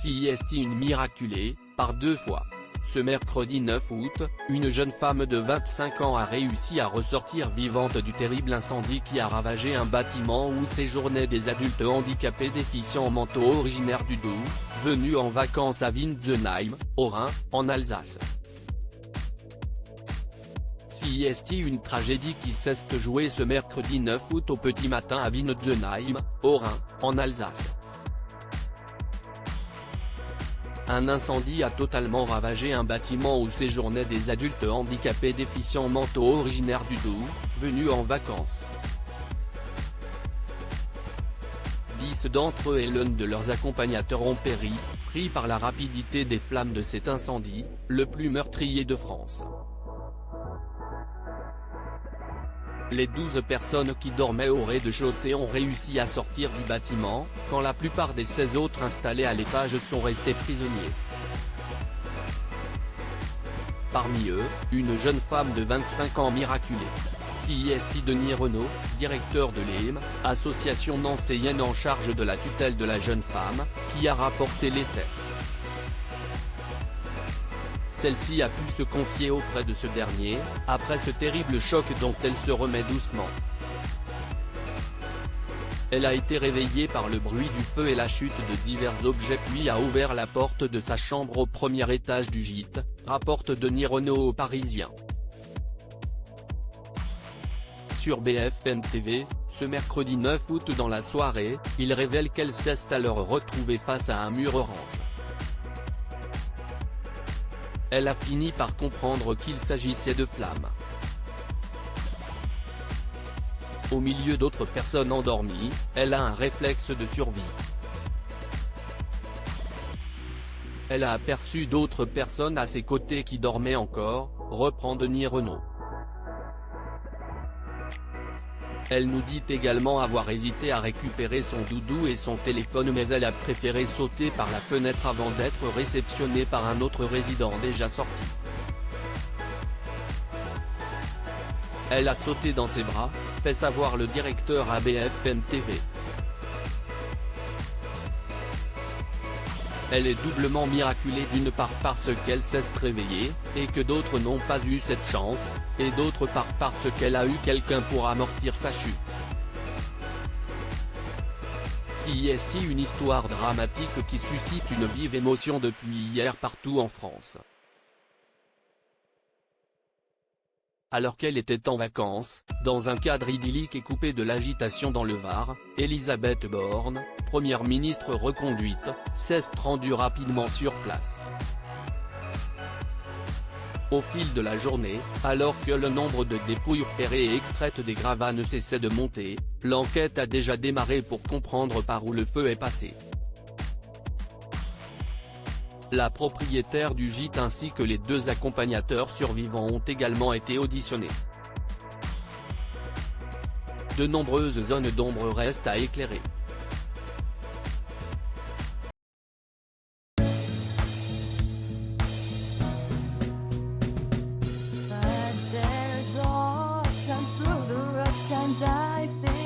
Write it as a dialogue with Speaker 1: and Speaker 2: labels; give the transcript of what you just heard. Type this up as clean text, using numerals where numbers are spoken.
Speaker 1: Si est une miraculée, par 2 fois. Ce mercredi 9 août, une jeune femme de 25 ans a réussi à ressortir vivante du terrible incendie qui a ravagé un bâtiment où séjournaient des adultes handicapés déficients mentaux originaires du Doubs, venus en vacances à Wintzenheim, au Rhin, en Alsace. Si est une tragédie qui s'est jouée ce mercredi 9 août au petit matin à Wintzenheim, au Rhin, en Alsace. Un incendie a totalement ravagé un bâtiment où séjournaient des adultes handicapés déficients mentaux originaires du Doubs, venus en vacances. 10 d'entre eux et l'un de leurs accompagnateurs ont péri, pris par la rapidité des flammes de cet incendie, le plus meurtrier de France. Les 12 personnes qui dormaient au rez-de-chaussée ont réussi à sortir du bâtiment, quand la plupart des 16 autres installés à l'étage sont restés prisonniers. Parmi eux, une jeune femme de 25 ans miraculée. Si Denis Renaud, directeur de l'EM, association nancéienne en charge de la tutelle de la jeune femme, qui a rapporté les faits. Celle-ci a pu se confier auprès de ce dernier, après ce terrible choc dont elle se remet doucement. Elle a été réveillée par le bruit du feu et la chute de divers objets puis a ouvert la porte de sa chambre au premier étage du gîte, rapporte Denis Renaud aux Parisiens. Sur BFM TV, ce mercredi 9 août dans la soirée, il révèle qu'elle s'est alors retrouvée face à un mur orange. Elle a fini par comprendre qu'il s'agissait de flammes. Au milieu d'autres personnes endormies, elle a un réflexe de survie. Elle a aperçu d'autres personnes à ses côtés qui dormaient encore, reprend Denis Renaud. Elle nous dit également avoir hésité à récupérer son doudou et son téléphone mais elle a préféré sauter par la fenêtre avant d'être réceptionnée par un autre résident déjà sorti. Elle a sauté dans ses bras, fait savoir le directeur à BFM TV. Elle est doublement miraculée d'une part parce qu'elle s'est réveillée, et que d'autres n'ont pas eu cette chance, et d'autre part parce qu'elle a eu quelqu'un pour amortir sa chute. Si est une histoire dramatique qui suscite une vive émotion depuis hier partout en France. Alors qu'elle était en vacances, dans un cadre idyllique et coupé de l'agitation dans le Var, Elisabeth Borne, première ministre reconduite, s'est rendue rapidement sur place. Au fil de la journée, alors que le nombre de dépouilles repérées et extraites des gravats ne cessait de monter, l'enquête a déjà démarré pour comprendre par où le feu est passé. La propriétaire du gîte ainsi que les 2 accompagnateurs survivants ont également été auditionnés. De nombreuses zones d'ombre restent à éclairer.
Speaker 2: But there's all times through the rough times I think